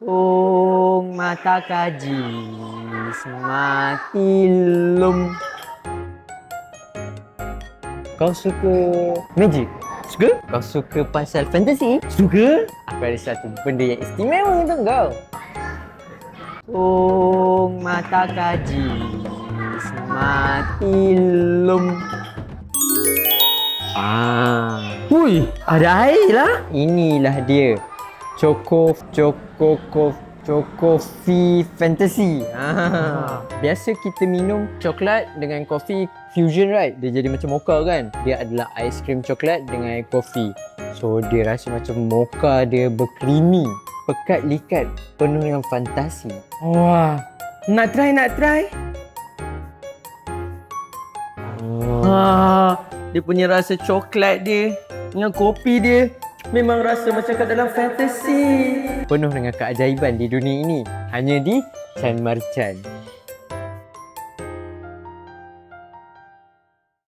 Tung mata kaji mati lum. Kau suka magic? Suka? Kau suka pasal fantasy? Suka? Aku ada satu benda yang istimewa untuk kau. Tung mata kaji mati lum. Hui, ada air lah. Inilah dia. Chocofi Fantasy. Biasa kita minum coklat dengan kopi fusion, right? Dia jadi macam mocha kan? Dia adalah aiskrim coklat dengan air kopi. So dia rasa macam mocha dia berkrimi, pekat likat, penuh dengan fantasi. Wah, nak try. Dia punya rasa coklat dia dengan kopi dia memang rasa macam kat dalam fantasi. Penuh dengan keajaiban di dunia ini. Hanya di Chan Marchan.